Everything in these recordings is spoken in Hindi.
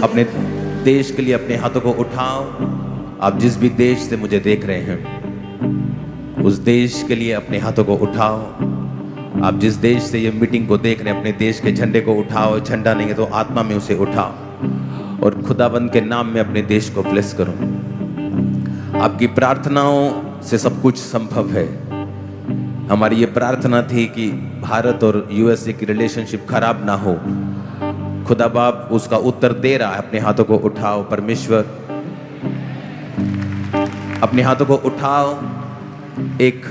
अपने देश के लिए अपने हाथों को उठाओ। आप जिस भी देश से मुझे देख रहे हैं, उस देश के लिए अपने हाथों को उठाओ। आप जिस देश से ये मीटिंग को देख रहे हैं, अपने देश के झंडे को उठाओ। झंडा नहीं है तो आत्मा में उसे उठाओ और खुदाबंद के नाम में अपने देश को ब्लेस करो। आपकी प्रार्थनाओं से सब कुछ संभव है। हमारी ये प्रार्थना थी कि भारत और यूएसए की रिलेशनशिप खराब ना हो। खुदा बाप उसका उत्तर दे रहा है। अपने हाथों को उठाओ। परमेश्वर, अपने हाथों को उठाओ। एक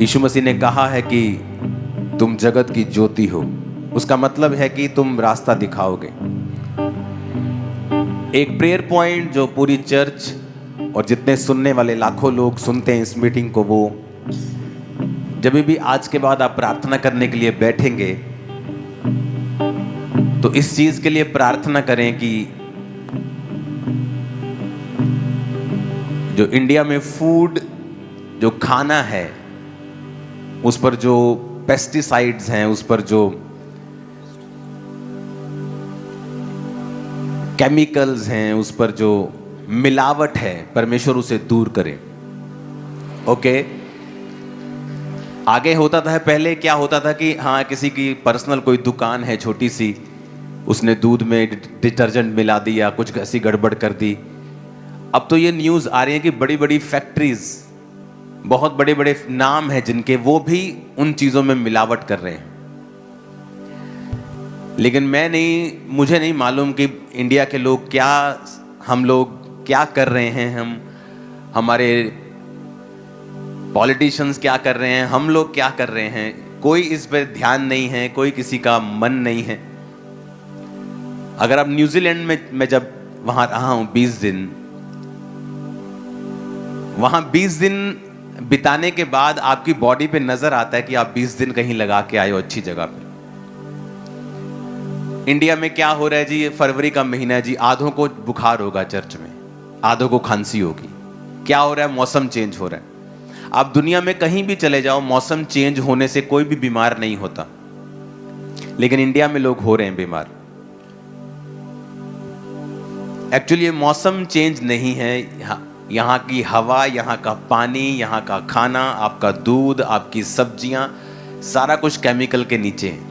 यीशु मसीह ने कहा है कि तुम जगत की ज्योति हो। उसका मतलब है कि तुम रास्ता दिखाओगे। एक प्रेयर पॉइंट जो पूरी चर्च और जितने सुनने वाले लाखों लोग सुनते हैं इस मीटिंग को, वो जब भी आज के बाद आप प्रार्थना करने के लिए बैठेंगे तो इस चीज के लिए प्रार्थना करें कि जो इंडिया में फूड, जो खाना है, उस पर जो पेस्टिसाइड्स हैं, उस पर जो केमिकल्स हैं, उस पर जो मिलावट है, परमेश्वर उसे दूर करे। ओके। आगे होता था, पहले क्या होता था कि हाँ, किसी की पर्सनल कोई दुकान है छोटी सी, उसने दूध में डिटर्जेंट मिला दिया, कुछ ऐसी गड़बड़ कर दी। अब तो ये न्यूज़ आ रही है कि बड़ी बड़ी फैक्ट्रीज, बहुत बड़े बड़े नाम हैं जिनके, वो भी उन चीज़ों में मिलावट कर रहे हैं। लेकिन मुझे नहीं मालूम कि इंडिया के लोग क्या, हम लोग क्या कर रहे हैं, हमारे पॉलिटिशियंस क्या कर रहे हैं, हम लोग क्या कर रहे हैं। कोई इस पर ध्यान नहीं है, कोई किसी का मन नहीं है। अगर आप न्यूजीलैंड में, मैं जब वहां रहा हूं 20 दिन, वहां 20 दिन बिताने के बाद आपकी बॉडी पे नजर आता है कि आप 20 दिन कहीं लगा के आए हो अच्छी जगह पे। इंडिया में क्या हो रहा है जी, फरवरी का महीना है जी, आधों को बुखार होगा चर्च में, आधों को खांसी होगी। क्या हो रहा है? मौसम चेंज हो रहा है। आप दुनिया में कहीं भी चले जाओ, मौसम चेंज होने से कोई भी बीमार नहीं होता, लेकिन इंडिया में लोग हो रहे हैं बीमार। एक्चुअली ये मौसम चेंज नहीं है, यहाँ की हवा, यहाँ का पानी, यहाँ का खाना, आपका दूध, आपकी सब्जियां, सारा कुछ केमिकल के नीचे है।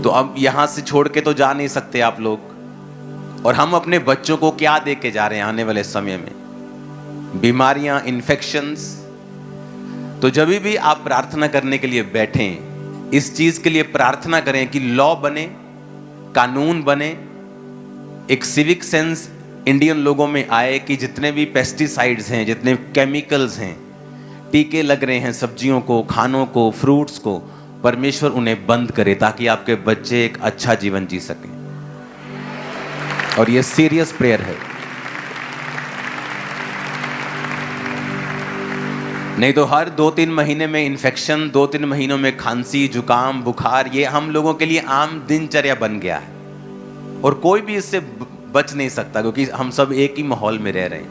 तो अब यहां से छोड़ के तो जा नहीं सकते आप लोग। और हम अपने बच्चों को क्या दे के जा रहे हैं आने वाले समय में? बीमारियां, इन्फेक्शंस। तो जब भी आप प्रार्थना करने के लिए बैठें, इस चीज के लिए प्रार्थना करें कि लॉ बने, कानून बने, एक सिविक सेंस इंडियन लोगों में आए कि जितने भी पेस्टिसाइड्स हैं, जितने केमिकल्स हैं, टीके लग रहे हैं सब्जियों को, खानों को, फ्रूट्स को, परमेश्वर उन्हें बंद करे ताकि आपके बच्चे एक अच्छा जीवन जी सकें। और ये सीरियस प्रेयर है। नहीं तो हर 2-3 महीने में इन्फेक्शन, 2-3 महीनों में खांसी, जुकाम, बुखार, ये हम लोगों के लिए आम दिनचर्या बन गया है। और कोई भी इससे बच नहीं सकता क्योंकि हम सब एक ही माहौल में रह रहे हैं।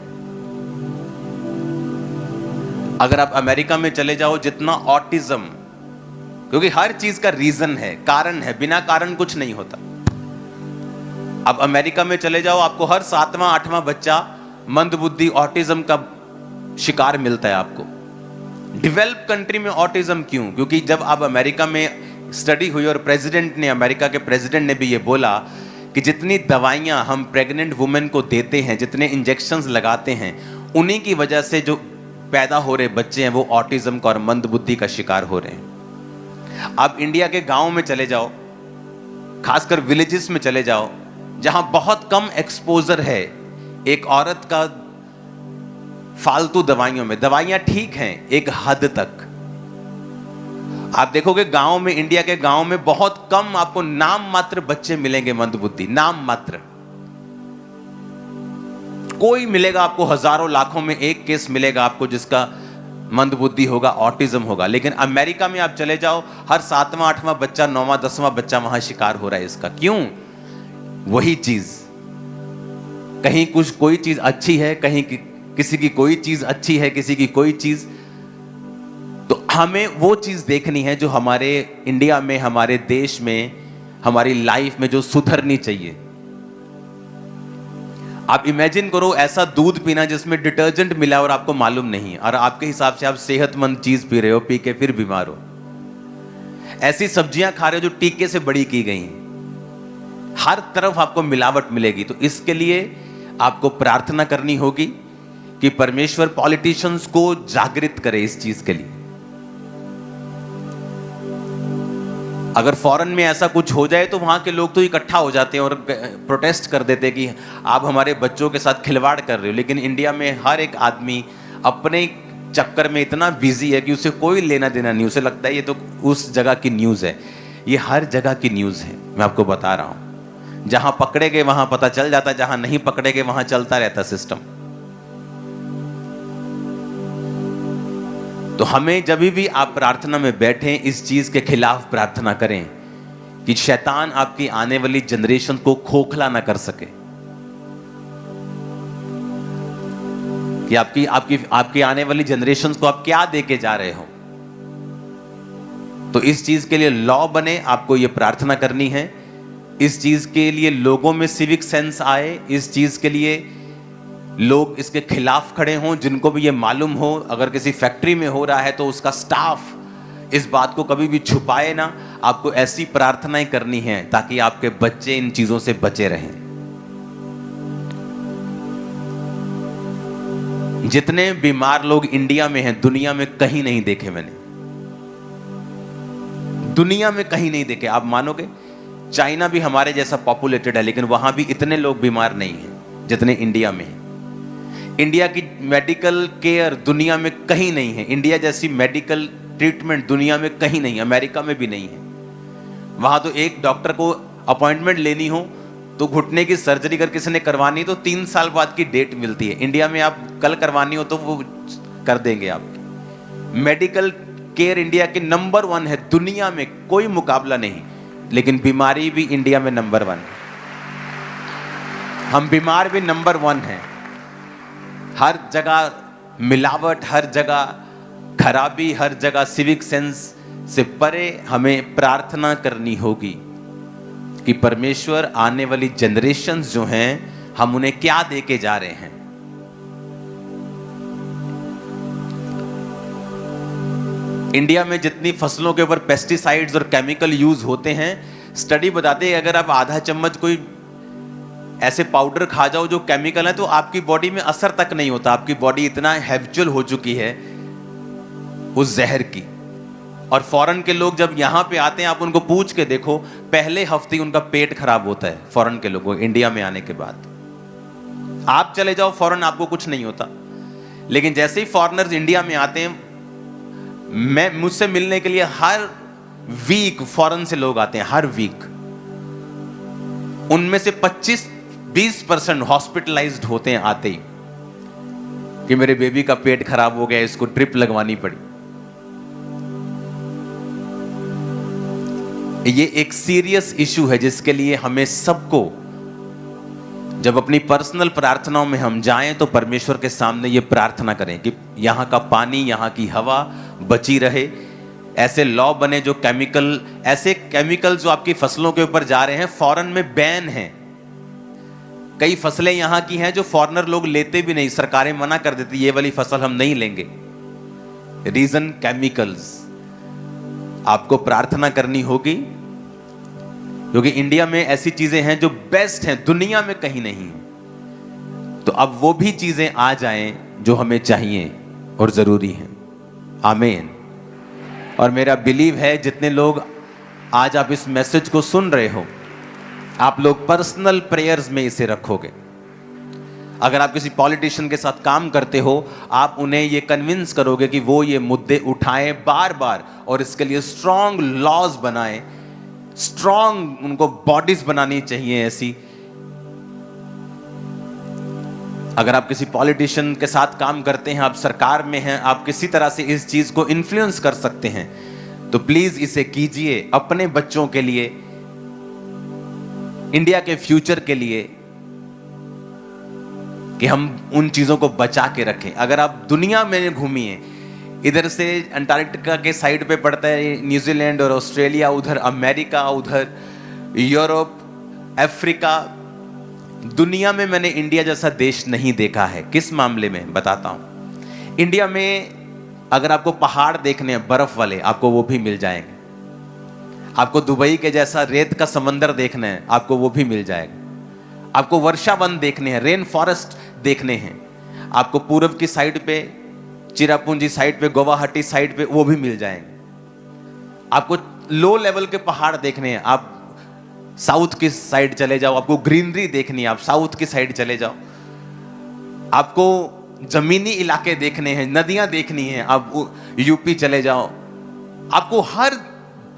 अगर आप अमेरिका में चले जाओ, जितना ऑटिज्म, क्योंकि हर चीज का रीजन है, कारण है, बिना कारण कुछ नहीं होता। अब अमेरिका में चले जाओ, आपको हर 7वां 8वां बच्चा मंदबुद्धि, ऑटिज्म का शिकार मिलता है आपको। डेवलप कंट्री में ऑटिज्म क्यों? क्योंकि जब आप अमेरिका में स्टडी हुई और प्रेसिडेंट ने, अमेरिका के प्रेसिडेंट ने भी ये बोला कि जितनी दवाइयां हम प्रेग्नेंट वुमेन को देते हैं, जितने इंजेक्शंस लगाते हैं, उन्हीं की वजह से जो पैदा हो रहे बच्चे हैं वो ऑटिज्म का और मंदबुद्धि का शिकार हो रहे हैं। आप इंडिया के गांव में चले जाओ, खासकर विलेजेस में चले जाओ, जहां बहुत कम एक्सपोजर है एक औरत का फालतू दवाइयों में। दवाइयां ठीक हैं एक हद तक। आप देखोगे गांव में, इंडिया के गांव में बहुत कम आपको नाम मात्र बच्चे मिलेंगे मंदबुद्धि, नाम मात्र। कोई मिलेगा आपको, हजारों लाखों में एक केस मिलेगा आपको जिसका मंदबुद्धि होगा, ऑटिज्म होगा। लेकिन अमेरिका में आप चले जाओ, हर 7वां 8वां बच्चा, 9वां 10वां बच्चा वहां शिकार हो रहा है इसका। क्यों? वही चीज, कहीं कुछ कोई चीज अच्छी है, कहीं किसी की कोई चीज अच्छी है, किसी की कोई चीज। तो हमें वो चीज देखनी है जो हमारे इंडिया में, हमारे देश में, हमारी लाइफ में जो सुधरनी चाहिए। आप इमेजिन करो ऐसा दूध पीना जिसमें डिटर्जेंट मिला और आपको मालूम नहीं, और आपके हिसाब से आप सेहतमंद चीज पी रहे हो, पी के फिर बीमार हो। ऐसी सब्जियां खा रहे हो जो टीके से बड़ी की गई हैं, हर तरफ आपको मिलावट मिलेगी। तो इसके लिए आपको प्रार्थना करनी होगी कि परमेश्वर पॉलिटिशियंस को जागृत करे इस चीज के लिए। अगर फॉरेन में ऐसा कुछ हो जाए तो वहां के लोग तो इकट्ठा हो जाते हैं और प्रोटेस्ट कर देते हैं कि आप हमारे बच्चों के साथ खिलवाड़ कर रहे हो। लेकिन इंडिया में हर एक आदमी अपने चक्कर में इतना बिजी है कि उसे कोई लेना देना नहीं, उसे लगता है ये तो उस जगह की न्यूज़ है। ये हर जगह की न्यूज़ है, मैं आपको बता रहा हूँ। जहां पकड़े गए वहां पता चल जाता, जहां नहीं पकड़े गए वहां चलता रहता सिस्टम। तो हमें जब भी आप प्रार्थना में बैठें इस चीज के खिलाफ प्रार्थना करें कि शैतान आपकी आने वाली जनरेशन को खोखला ना कर सके, कि आपकी आने वाली जनरेशन को आप क्या देके जा रहे हो। तो इस चीज के लिए लॉ बने, आपको ये प्रार्थना करनी है। इस चीज के लिए लोगों में सिविक सेंस आए, इस चीज के लिए लोग इसके खिलाफ खड़े हों, जिनको भी ये मालूम हो। अगर किसी फैक्ट्री में हो रहा है तो उसका स्टाफ इस बात को कभी भी छुपाए ना। आपको ऐसी प्रार्थनाएं करनी है ताकि आपके बच्चे इन चीजों से बचे रहें। जितने बीमार लोग इंडिया में हैं दुनिया में कहीं नहीं देखे मैंने, दुनिया में कहीं नहीं देखे। आप मानोगे चाइना भी हमारे जैसा पॉपुलेटेड है, लेकिन वहां भी इतने लोग बीमार नहीं हैं जितने इंडिया में हैं। इंडिया की मेडिकल केयर दुनिया में कहीं नहीं है, इंडिया जैसी मेडिकल ट्रीटमेंट दुनिया में कहीं नहीं, अमेरिका में भी नहीं है। वहां तो एक डॉक्टर को अपॉइंटमेंट लेनी हो तो घुटने की सर्जरी अगर किसी ने करवानी तो 3 साल बाद की डेट मिलती है। इंडिया में आप कल करवानी हो तो वो कर देंगे आपकी। मेडिकल केयर इंडिया के नंबर 1 है, दुनिया में कोई मुकाबला नहीं। लेकिन बीमारी भी इंडिया में नंबर 1 है, हम बीमार भी नंबर 1 हैं। हर जगह मिलावट, हर जगह खराबी, हर जगह सिविक सेंस से परे हमें प्रार्थना करनी होगी कि परमेश्वर आने वाली जनरेशन्स जो हैं हम उन्हें क्या देके जा रहे हैं। इंडिया में जितनी फसलों के ऊपर पेस्टिसाइड्स और केमिकल यूज होते हैं, स्टडी बताते हैं अगर आप आधा चम्मच कोई ऐसे पाउडर खा जाओ जो केमिकल है तो आपकी बॉडी में असर तक नहीं होता। आपकी बॉडी इतना हैबिचुअल हो चुकी है उस जहर की। और फॉरेन के लोग जब यहां पे आते हैं, आप उनको पूछ के देखो, पहले हफ्ते उनका पेट खराब होता है फॉरेन के लोगों इंडिया में आने के बाद। आप चले जाओ फॉरेन, आपको कुछ नहीं होता। लेकिन जैसे ही फॉरेनर्स इंडिया में आते हैं, मैं मुझसे मिलने के लिए हर वीक फॉरेन से लोग आते हैं, हर वीक। उनमें से 25-20% हॉस्पिटलाइज्ड होते हैं आते ही कि मेरे बेबी का पेट खराब हो गया, इसको ड्रिप लगवानी पड़ी। ये एक सीरियस इशू है जिसके लिए हमें सबको जब अपनी पर्सनल प्रार्थनाओं में हम जाएं तो परमेश्वर के सामने ये प्रार्थना करें कि यहाँ का पानी, यहाँ की हवा बची रहे। ऐसे लॉ बने जो ऐसे केमिकल जो आपकी फसलों के ऊपर जा रहे हैं, फॉरेन में बैन हैं। कई फसलें यहाँ की हैं जो फॉरेनर लोग लेते भी नहीं, सरकारें मना कर देती ये वाली फसल हम नहीं लेंगे। Reason chemicals. आपको प्रार्थना करनी होगी क्योंकि इंडिया में ऐसी चीजें हैं जो बेस्ट हैं, दुनिया में कहीं नहीं है। तो अब वो भी चीजें आ जाएं जो हमें चाहिए और जरूरी हैं। आमीन। और मेरा बिलीव है जितने लोग आज आप इस मैसेज को सुन रहे हो, आप लोग पर्सनल प्रेयर्स में इसे रखोगे। अगर आप किसी पॉलिटिशियन के साथ काम करते हो, आप उन्हें ये कन्विंस करोगे कि वो ये मुद्दे उठाएं बार बार और इसके लिए स्ट्रॉन्ग लॉज बनाएं, स्ट्रॉन्ग उनको बॉडीज बनानी चाहिए ऐसी। अगर आप किसी पॉलिटिशियन के साथ काम करते हैं, आप सरकार में हैं, आप किसी तरह से इस चीज को इन्फ्लुएंस कर सकते हैं, तो प्लीज इसे कीजिए अपने बच्चों के लिए, इंडिया के फ्यूचर के लिए। कि हम उन चीज़ों को बचा के रखें। अगर आप दुनिया में घूमिए, इधर से अंटार्कटिका के साइड पे पड़ता है न्यूजीलैंड और ऑस्ट्रेलिया, उधर अमेरिका, उधर यूरोप, अफ्रीका, दुनिया में मैंने इंडिया जैसा देश नहीं देखा है। किस मामले में बताता हूं। इंडिया में अगर आपको पहाड़ देखने हैं बर्फ वाले, आपको वो भी मिल जाएंगे। आपको दुबई के जैसा रेत का समंदर देखना है, आपको वो भी मिल जाएगा। आपको वर्षा वन देखने हैं, रेन फॉरेस्ट देखने हैं, आपको पूर्व की साइड पे, चिरापुंजी साइड पे, गुवाहाटी साइड पे वो भी मिल जाएंगे। आपको लो लेवल के पहाड़ देखने हैं, आप साउथ की साइड चले जाओ, आपको ग्रीनरी देखनी है, आप साउथ की साइड चले जाओ। आपको जमीनी इलाके देखने हैं, नदियां देखनी है, आप यूपी चले जाओ। आपको हर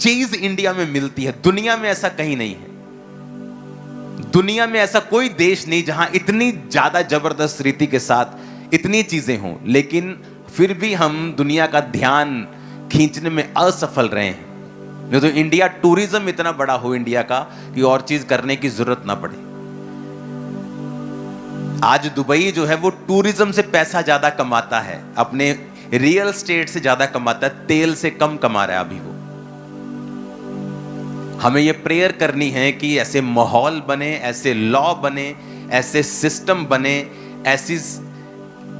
चीज इंडिया में मिलती है। दुनिया में ऐसा कहीं नहीं है। दुनिया में ऐसा कोई देश नहीं जहां इतनी ज्यादा जबरदस्त रीति के साथ इतनी चीजें हों, लेकिन फिर भी हम दुनिया का ध्यान खींचने में असफल रहे हैं। नहीं तो इंडिया टूरिज्म इतना बड़ा हो इंडिया का कि और चीज करने की जरूरत ना पड़े। आज दुबई जो है वो टूरिज्म से पैसा ज्यादा कमाता है, अपने रियल एस्टेट से ज्यादा कमाता है, तेल से कम कमा रहा है अभी वो। हमें ये प्रेयर करनी है कि ऐसे माहौल बने, ऐसे लॉ बने, ऐसे सिस्टम बने, ऐसी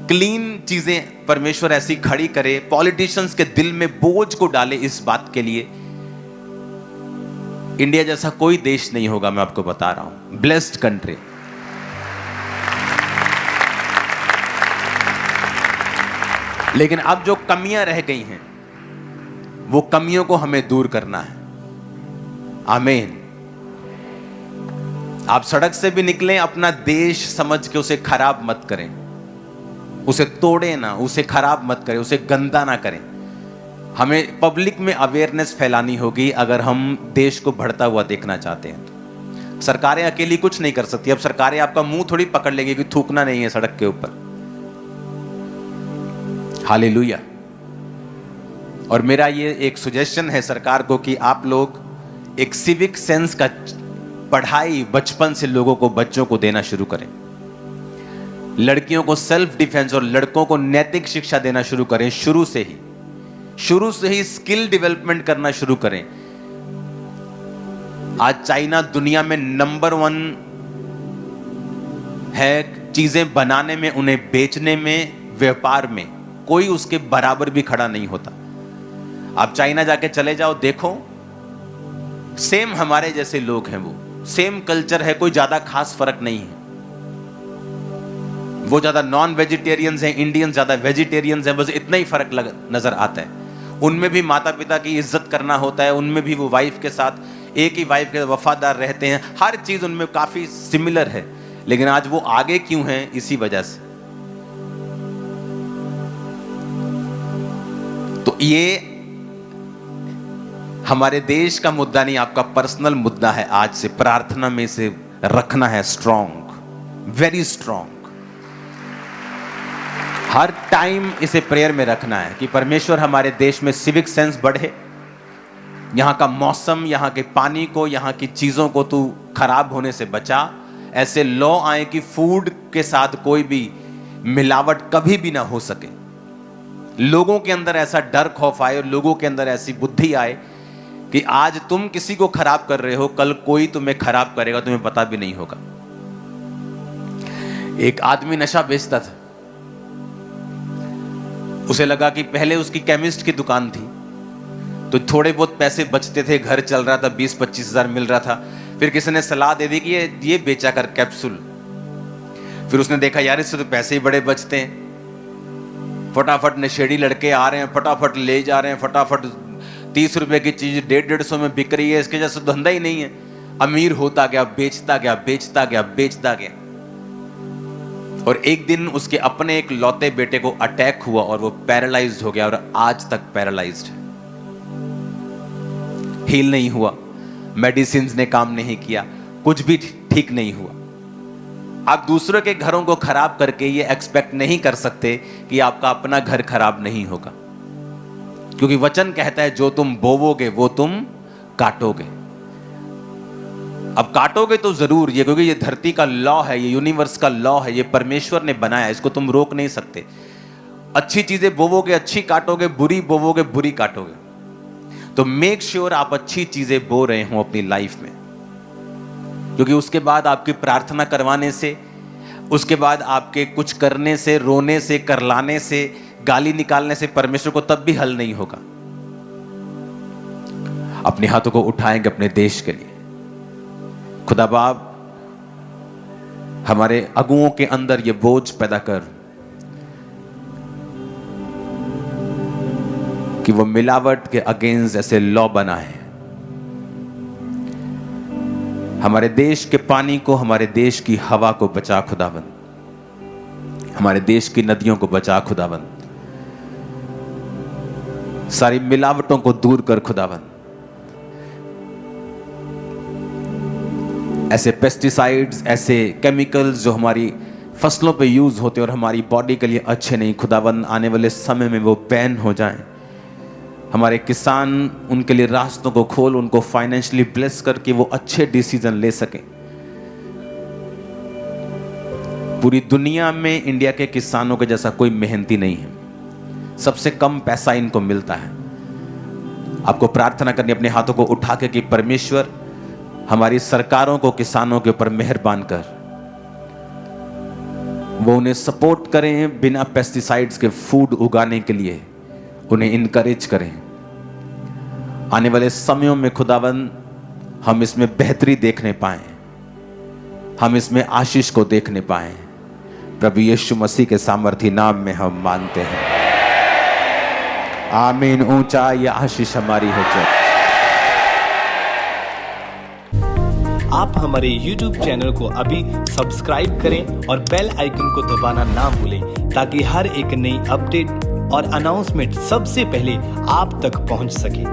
क्लीन चीजें परमेश्वर ऐसी खड़ी करे, पॉलिटिशियंस के दिल में बोझ को डाले इस बात के लिए। इंडिया जैसा कोई देश नहीं होगा, मैं आपको बता रहा हूं। Blessed country. लेकिन अब जो कमियां रह गई हैं, वो कमियों को हमें दूर करना है। आमीन। आप सड़क से भी निकलें, अपना देश समझ के उसे खराब मत करें, उसे तोड़े ना, उसे खराब मत करें, उसे गंदा ना करें। हमें पब्लिक में अवेयरनेस फैलानी होगी अगर हम देश को बढ़ता हुआ देखना चाहते हैं तो। सरकारें अकेली कुछ नहीं कर सकती। अब सरकारें आपका मुंह थोड़ी पकड़ लेंगी कि थूकना नहीं है सड़क के ऊपर। हालेलुया। और मेरा ये एक सुजेशन है सरकार को कि आप लोग एक सिविक सेंस का पढ़ाई बचपन से लोगों को, बच्चों को देना शुरू करें। लड़कियों को सेल्फ डिफेंस और लड़कों को नैतिक शिक्षा देना शुरू करें। शुरू से ही स्किल डेवलपमेंट करना शुरू करें। आज चाइना दुनिया में नंबर 1 है चीजें बनाने में, उन्हें बेचने में, व्यापार में। कोई उसके बराबर भी खड़ा नहीं होता। आप चाइना जाके चले जाओ, देखो सेम हमारे जैसे लोग हैं, वो सेम कल्चर है, कोई ज्यादा खास फर्क नहीं है। वो ज्यादा नॉन वेजिटेरियंस हैं, इंडियंस ज्यादा वेजिटेरियंस हैं, बस इतना ही फर्क नजर आता है। उनमें भी माता पिता की इज्जत करना होता है, उनमें भी वो वाइफ के साथ, एक ही वाइफ के वफादार रहते हैं। हर चीज उनमें काफी सिमिलर है। लेकिन आज वो आगे क्यों हैं? इसी वजह से। तो ये हमारे देश का मुद्दा नहीं, आपका पर्सनल मुद्दा है। आज से प्रार्थना में से रखना है स्ट्रॉन्ग, वेरी स्ट्रॉन्ग। हर टाइम इसे प्रेयर में रखना है कि परमेश्वर हमारे देश में सिविक सेंस बढ़े, यहां का मौसम, यहां के पानी को, यहां की चीजों को तू खराब होने से बचा। ऐसे लॉ आए कि फूड के साथ कोई भी मिलावट कभी भी ना हो सके। लोगों के अंदर ऐसा डर खौफ आए और लोगों के अंदर ऐसी बुद्धि आए कि आज तुम किसी को खराब कर रहे हो, कल कोई तुम्हें खराब करेगा, तुम्हें पता भी नहीं होगा। एक आदमी नशा बेचता था। उसे लगा कि पहले उसकी केमिस्ट की दुकान थी तो थोड़े बहुत पैसे बचते थे, घर चल रहा था, 20-25 हजार मिल रहा था। फिर किसी ने सलाह दे दी कि ये बेचा कर कैप्सूल। फिर उसने देखा यार इससे तो पैसे ही बड़े बचते हैं। फटाफट नशेड़ी लड़के आ रहे हैं, फटाफट ले जा रहे हैं, फटाफट 30 रुपए की चीज 150-150 में बिक रही है। इसके जैसा धंधा ही नहीं है। अमीर होता गया, बेचता गया, बेचता गया, बेचता गया। और एक दिन उसके अपने एक लौते बेटे को अटैक हुआ और वो पैरालाइज्ड हो गया और आज तक पैरालाइज्ड है। हील नहीं हुआ, मेडिसिन ने काम नहीं किया, कुछ भी ठीक नहीं हुआ। आप दूसरों के घरों को खराब करके ये एक्सपेक्ट नहीं कर सकते कि आपका अपना घर खराब नहीं होगा, क्योंकि वचन कहता है जो तुम बोवोगे वो तुम काटोगे। अब काटोगे तो जरूर ये, क्योंकि ये धरती का लॉ है, ये यूनिवर्स का लॉ है, ये परमेश्वर ने बनाया, इसको तुम रोक नहीं सकते। अच्छी चीजें बोवोगे अच्छी काटोगे, बुरी बोवोगे बुरी काटोगे। तो मेक श्योर आप अच्छी चीजें बो रहे हो अपनी लाइफ में, क्योंकि उसके बाद आपकी प्रार्थना करवाने से, उसके बाद आपके कुछ करने से, रोने से, करलाने से, गाली निकालने से परमेश्वर को तब भी हल नहीं होगा। अपने हाथों को उठाएंगे अपने देश के लिए। खुदा बाप, हमारे अगुओं के अंदर ये बोझ पैदा कर कि वो मिलावट के अगेंस्ट ऐसे लॉ बनाए। हमारे देश के पानी को, हमारे देश की हवा को बचा खुदाबंद, हमारे देश की नदियों को बचा खुदाबंद, सारी मिलावटों को दूर कर खुदाबंद। ऐसे पेस्टिसाइड्स, ऐसे केमिकल्स जो हमारी फसलों पे यूज होते और हमारी बॉडी के लिए अच्छे नहीं, खुदाबंद आने वाले समय में वो बैन हो जाएं। हमारे किसान, उनके लिए रास्तों को खोल, उनको फाइनेंशियली ब्लेस करके वो अच्छे डिसीजन ले सकें। पूरी दुनिया में इंडिया के किसानों के जैसा कोई मेहनती नहीं है, सबसे कम पैसा इनको मिलता है। आपको प्रार्थना करनी अपने हाथों को उठा के कि परमेश्वर हमारी सरकारों को किसानों के ऊपर मेहरबान कर, वो उन्हें सपोर्ट करें, बिना पेस्टिसाइड्स के फूड उगाने के लिए उन्हें इनकरेज करें। आने वाले समयों में खुदावंद हम इसमें बेहतरी देखने पाएं, हम इसमें आशीष को देखने पाएं। प्रभु यीशु मसीह के सामर्थी नाम में हम मांगते हैं, आमीन। ऊंचा ये आशीष हमारी हो जाए। आप हमारे YouTube चैनल को अभी सब्सक्राइब करें और बेल आइकन को दबाना ना भूलें, ताकि हर एक नई अपडेट और अनाउंसमेंट सबसे पहले आप तक पहुंच सके।